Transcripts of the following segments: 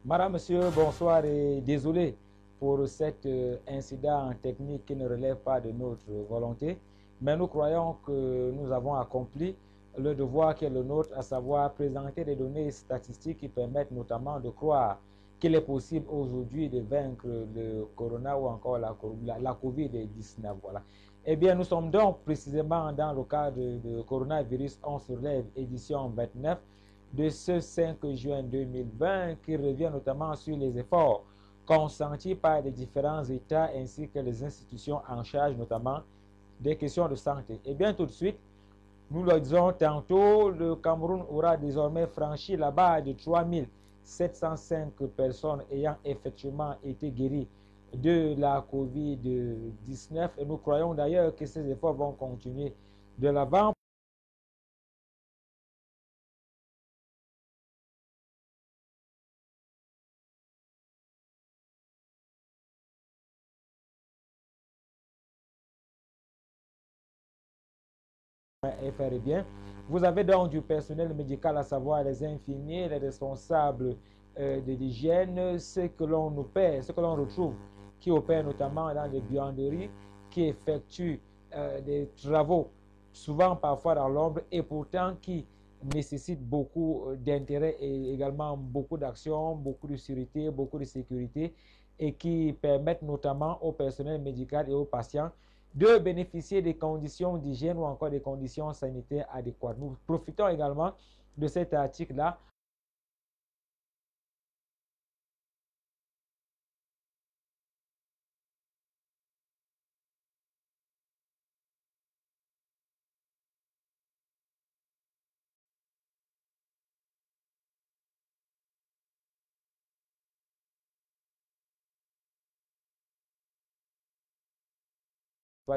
Madame, monsieur, bonsoir et désolé pour cet incident technique qui ne relève pas de notre volonté, mais nous croyons que nous avons accompli le devoir qui est le nôtre, à savoir présenter des données statistiques qui permettent notamment de croire qu'il est possible aujourd'hui de vaincre le corona ou encore la COVID-19. Voilà. Eh bien, nous sommes donc précisément dans le cadre de Coronavirus On se relève, édition 29, de ce 5 juin 2020 qui revient notamment sur les efforts consentis par les différents États ainsi que les institutions en charge notamment des questions de santé. Et bien tout de suite, nous le disons tantôt, le Cameroun aura désormais franchi la barre de 3705 personnes ayant effectivement été guéries de la COVID-19 et nous croyons d'ailleurs que ces efforts vont continuer de l'avant. Et faire bien. Vous avez donc du personnel médical, à savoir les infirmiers, les responsables de l'hygiène, ceux que l'on opère, ceux que l'on retrouve, qui opèrent notamment dans les buanderies, qui effectuent des travaux, souvent parfois dans l'ombre, et pourtant qui nécessitent beaucoup d'intérêt et également beaucoup d'action, beaucoup de sûreté, beaucoup de sécurité, et qui permettent notamment au personnel médical et aux patients de bénéficier des conditions d'hygiène ou encore des conditions sanitaires adéquates. Nous profitons également de cet article-là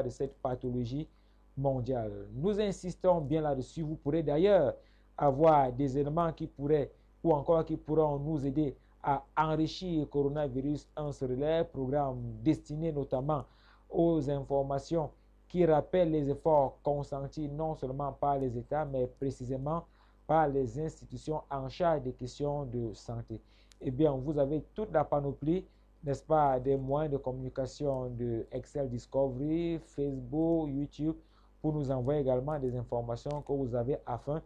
de cette pathologie mondiale. Nous insistons bien là-dessus. Vous pourrez d'ailleurs avoir des éléments qui pourraient ou encore qui pourront nous aider à enrichir le coronavirus en se relève, programme destiné notamment aux informations qui rappellent les efforts consentis non seulement par les États, mais précisément par les institutions en charge des questions de santé. Eh bien, vous avez toute la panoplie, n'est-ce pas, des moyens de communication de Excel Discovery, Facebook, YouTube, pour nous envoyer également des informations que vous avez afin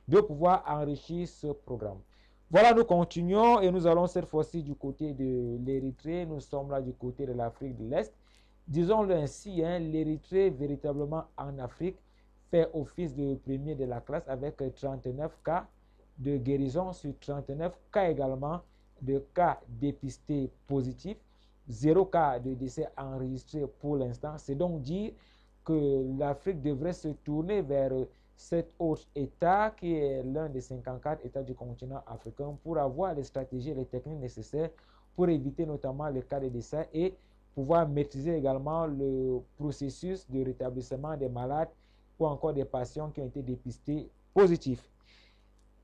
de pouvoir enrichir ce programme. Voilà, nous continuons et nous allons cette fois-ci du côté de l'Érythrée. Nous sommes là du côté de l'Afrique de l'Est. Disons-le ainsi, hein, l'Érythrée, véritablement en Afrique, fait office de premier de la classe avec 39 cas de guérison sur 39 cas également de cas dépistés positifs, 0 cas de décès enregistrés pour l'instant. C'est donc dire que l'Afrique devrait se tourner vers cet autre État qui est l'un des 54 États du continent africain pour avoir les stratégies et les techniques nécessaires pour éviter notamment le cas de décès et pouvoir maîtriser également le processus de rétablissement des malades ou encore des patients qui ont été dépistés positifs.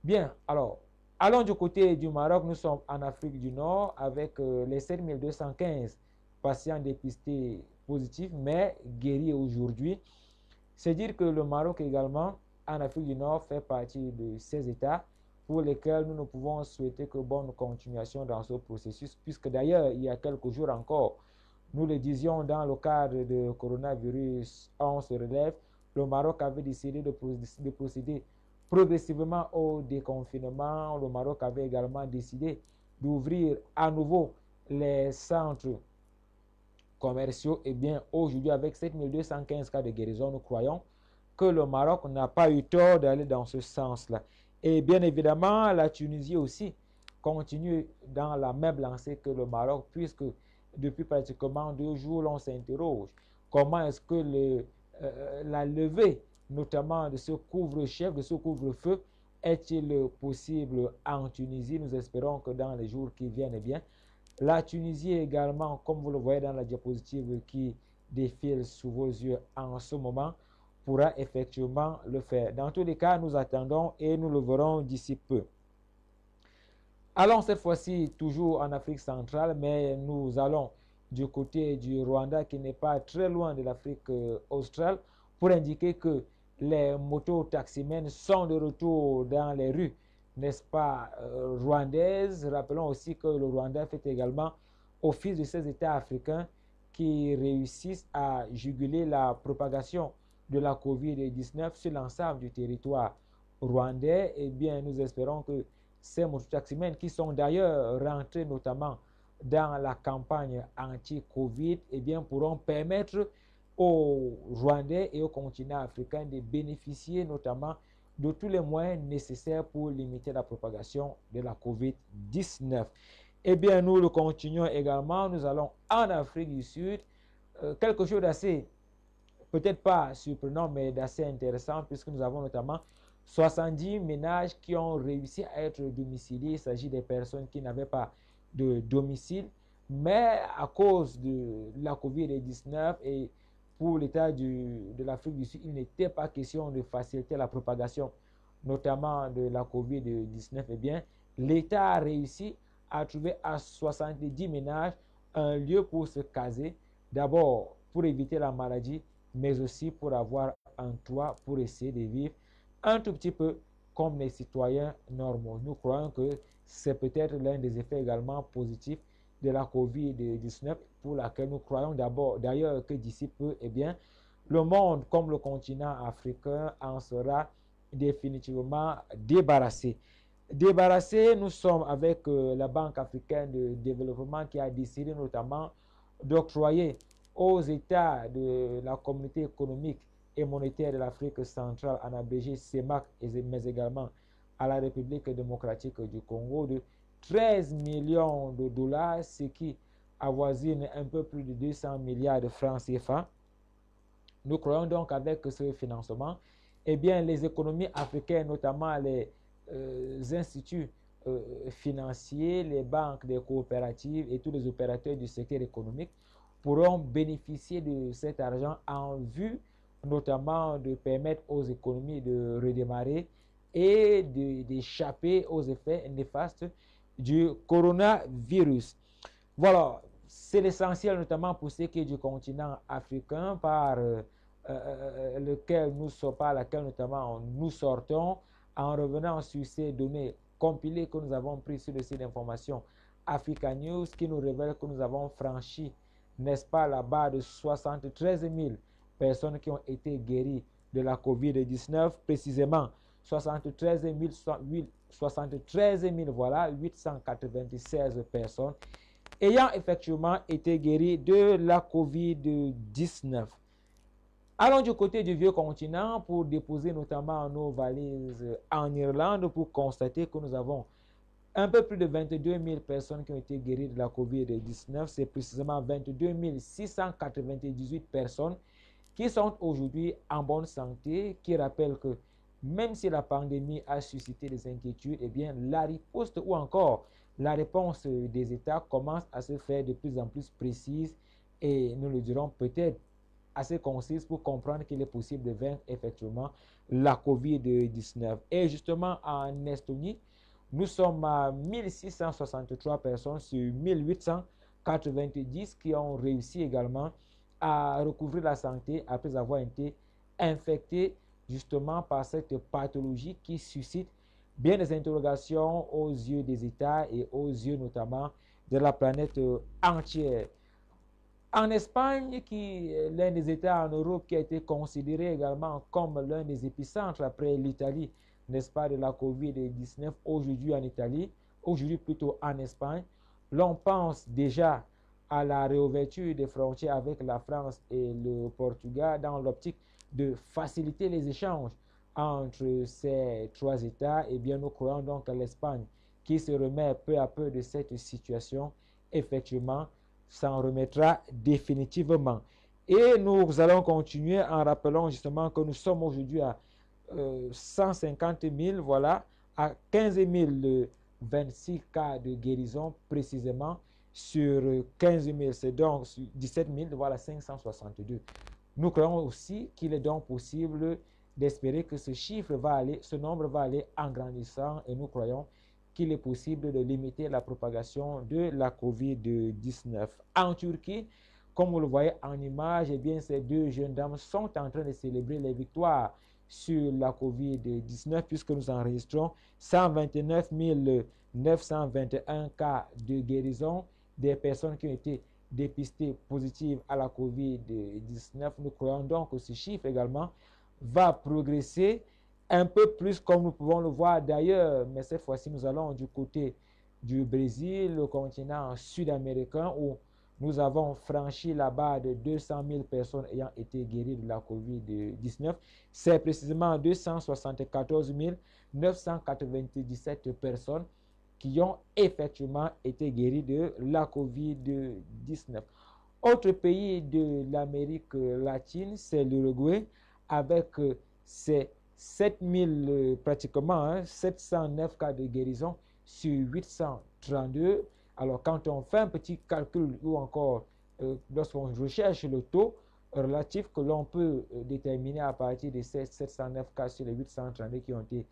Bien, alors, allons du côté du Maroc. Nous sommes en Afrique du Nord avec les 7215 patients dépistés positifs, mais guéris aujourd'hui. C'est dire que le Maroc également, en Afrique du Nord, fait partie de ces États pour lesquels nous ne pouvons souhaiter que bonne continuation dans ce processus, puisque d'ailleurs, il y a quelques jours encore, nous le disions dans le cadre de coronavirus, on se relève, le Maroc avait décidé de procéder progressivement au déconfinement. Le Maroc avait également décidé d'ouvrir à nouveau les centres commerciaux. Et bien, aujourd'hui, avec 7215 cas de guérison, nous croyons que le Maroc n'a pas eu tort d'aller dans ce sens-là. Et bien évidemment, la Tunisie aussi continue dans la même lancée que le Maroc, puisque depuis pratiquement 2 jours, l'on s'interroge comment est-ce que la levée, notamment de ce couvre-chef, de ce couvre-feu, est-il possible en Tunisie? Nous espérons que dans les jours qui viennent, eh bien, la Tunisie également, comme vous le voyez dans la diapositive qui défile sous vos yeux en ce moment, pourra effectivement le faire. Dans tous les cas, nous attendons et nous le verrons d'ici peu. Allons cette fois-ci toujours en Afrique centrale, mais nous allons du côté du Rwanda qui n'est pas très loin de l'Afrique australe pour indiquer que les motos taximènes sont de retour dans les rues n'est-ce pas, rwandaise. Rappelons aussi que le Rwanda fait également office de ces États africains qui réussissent à juguler la propagation de la COVID-19 sur l'ensemble du territoire rwandais. Eh bien, nous espérons que ces mototaximens qui sont d'ailleurs rentrés notamment dans la campagne anti-Covid, eh bien, pourront permettre aux Rwandais et au continent africain de bénéficier notamment de tous les moyens nécessaires pour limiter la propagation de la COVID-19. Eh bien, nous le continuons également. Nous allons en Afrique du Sud. Quelque chose d'assez, peut-être pas surprenant, mais d'assez intéressant, puisque nous avons notamment 70 ménages qui ont réussi à être domiciliés. Il s'agit des personnes qui n'avaient pas de domicile, mais à cause de la COVID-19 et pour l'État de l'Afrique du Sud, il n'était pas question de faciliter la propagation, notamment de la COVID-19. Eh bien, l'État a réussi à trouver à 70 ménages un lieu pour se caser, d'abord pour éviter la maladie, mais aussi pour avoir un toit pour essayer de vivre un tout petit peu comme les citoyens normaux. Nous croyons que c'est peut-être l'un des effets également positifs de la COVID-19 pour laquelle nous croyons d'ailleurs que d'ici peu, eh bien, le monde comme le continent africain en sera définitivement débarrassé. Débarrassé, nous sommes avec la Banque africaine de développement qui a décidé notamment d'octroyer aux États de la communauté économique et monétaire de l'Afrique centrale, en abrégé CEMAC, mais également à la République démocratique du Congo, de 13 millions de dollars, ce qui avoisine un peu plus de 200 milliards de francs CFA. Nous croyons donc qu'avec ce financement, eh bien, les économies africaines, notamment les instituts financiers, les banques, les coopératives et tous les opérateurs du secteur économique pourront bénéficier de cet argent en vue notamment de permettre aux économies de redémarrer et d'échapper aux effets néfastes du coronavirus. Voilà, c'est l'essentiel notamment pour ce qui est du continent africain par laquelle notamment nous sortons en revenant sur ces données compilées que nous avons prises sur le site d'information Africa News qui nous révèle que nous avons franchi, n'est-ce pas, la barre de 73 000 personnes qui ont été guéries de la COVID-19, précisément 73 896 personnes ayant effectivement été guéries de la COVID-19. Allons du côté du vieux continent pour déposer notamment nos valises en Irlande pour constater que nous avons un peu plus de 22 000 personnes qui ont été guéries de la COVID-19. C'est précisément 22 698 personnes qui sont aujourd'hui en bonne santé, qui rappellent que même si la pandémie a suscité des inquiétudes, eh bien, la riposte ou encore la réponse des États commence à se faire de plus en plus précise et nous le dirons peut-être assez concise pour comprendre qu'il est possible de vaincre effectivement la COVID-19. Et justement, en Estonie, nous sommes à 1663 personnes sur 1890 qui ont réussi également à recouvrir la santé après avoir été infectés justement par cette pathologie qui suscite bien des interrogations aux yeux des États et aux yeux notamment de la planète entière. En Espagne, qui est l'un des États en Europe qui a été considéré également comme l'un des épicentres après l'Italie, n'est-ce pas, de la COVID-19, aujourd'hui en Italie, aujourd'hui plutôt en Espagne, l'on pense déjà à la réouverture des frontières avec la France et le Portugal dans l'optique de faciliter les échanges entre ces trois États. Et bien, nous croyons donc à l'Espagne qui se remet peu à peu de cette situation, effectivement, s'en remettra définitivement. Et nous allons continuer en rappelant justement que nous sommes aujourd'hui à 150 000, voilà, à 15 026 cas de guérison précisément sur 15 000, c'est donc 17 000, voilà 562. Nous croyons aussi qu'il est donc possible d'espérer que ce nombre va aller en grandissant et nous croyons qu'il est possible de limiter la propagation de la COVID-19. En Turquie, comme vous le voyez en image, eh bien, ces deux jeunes dames sont en train de célébrer les victoires sur la COVID-19 puisque nous enregistrons 129 921 cas de guérison des personnes qui ont été dépistées positives à la COVID-19. Nous croyons donc que ce chiffre également va progresser un peu plus comme nous pouvons le voir d'ailleurs, mais cette fois-ci nous allons du côté du Brésil, le continent sud-américain où nous avons franchi la barre de 200 000 personnes ayant été guéries de la COVID-19. C'est précisément 274 997 personnes qui ont effectivement été guéries de la COVID-19. Autre pays de l'Amérique latine, c'est l'Uruguay, avec ses 709 cas de guérison sur 832. Alors, quand on fait un petit calcul ou encore lorsqu'on recherche le taux relatif que l'on peut déterminer à partir de ces 709 cas sur les 832 qui ont été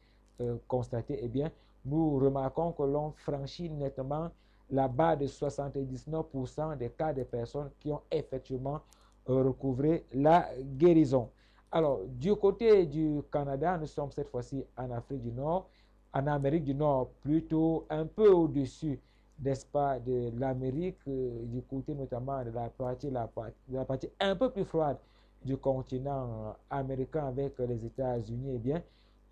constatés, eh bien, nous remarquons que l'on franchit nettement la barre de 79% des cas de personnes qui ont effectivement recouvré la guérison. Alors, du côté du Canada, nous sommes cette fois-ci en Afrique du Nord, en Amérique du Nord, plutôt un peu au-dessus, n'est-ce pas, de l'Amérique, du côté notamment de la partie un peu plus froide du continent américain avec les États-Unis. Eh bien,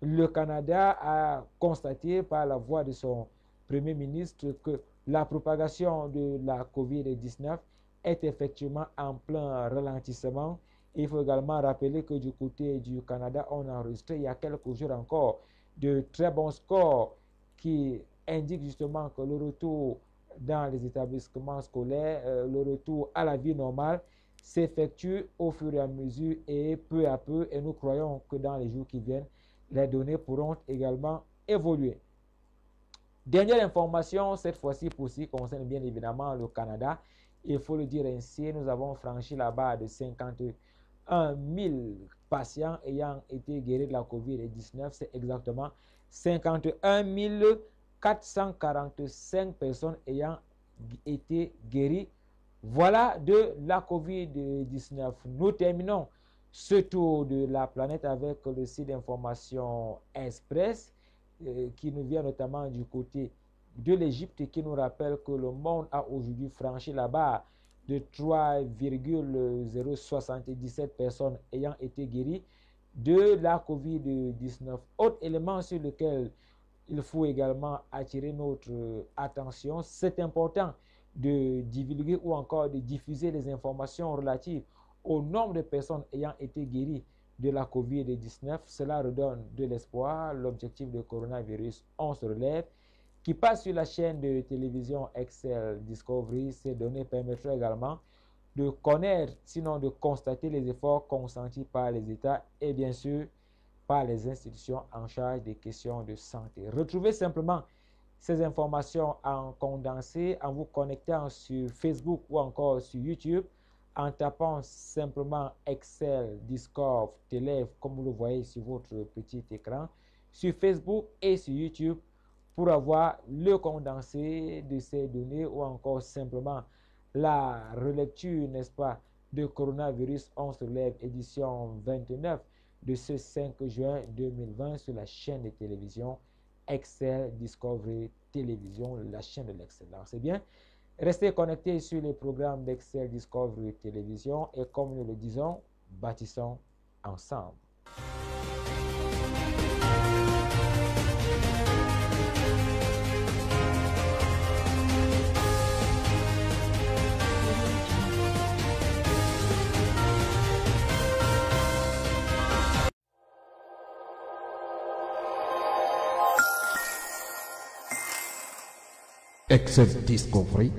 le Canada a constaté par la voix de son Premier ministre que la propagation de la COVID-19 est effectivement en plein ralentissement. Il faut également rappeler que du côté du Canada, on a enregistré il y a quelques jours encore de très bons scores qui indiquent justement que le retour dans les établissements scolaires, le retour à la vie normale s'effectue au fur et à mesure et peu à peu. Et nous croyons que dans les jours qui viennent, les données pourront également évoluer. Dernière information, cette fois-ci pour ce qui concerne bien évidemment le Canada. Il faut le dire ainsi, nous avons franchi la barre de 51 000 patients ayant été guéris de la COVID-19. C'est exactement 51 445 personnes ayant été guéries. Voilà de la COVID-19. Nous terminons ce tour de la planète avec le site d'information Express qui nous vient notamment du côté de l'Égypte et qui nous rappelle que le monde a aujourd'hui franchi la barre de 3,077 personnes ayant été guéries de la COVID-19. Autre élément sur lequel il faut également attirer notre attention, c'est important de divulguer ou encore de diffuser les informations relatives au nombre de personnes ayant été guéries de la COVID-19. Cela redonne de l'espoir. L'objectif de coronavirus, on se relève, qui passe sur la chaîne de télévision Excel Discovery. Ces données permettront également de connaître, sinon de constater les efforts consentis par les États et bien sûr par les institutions en charge des questions de santé. Retrouvez simplement ces informations en condensé en vous connectant sur Facebook ou encore sur YouTube en tapant simplement Excel Discovery Télève comme vous le voyez sur votre petit écran sur Facebook et sur YouTube pour avoir le condensé de ces données ou encore simplement la relecture, n'est-ce pas, de Coronavirus, on se lève, édition 29 de ce 5 juin 2020 sur la chaîne de télévision Excel Discovery Télévision, la chaîne de l'excellence. C'est bien. Restez connectés sur les programmes d'Excel Discovery Télévision et comme nous le disons, bâtissons ensemble. Excel Discovery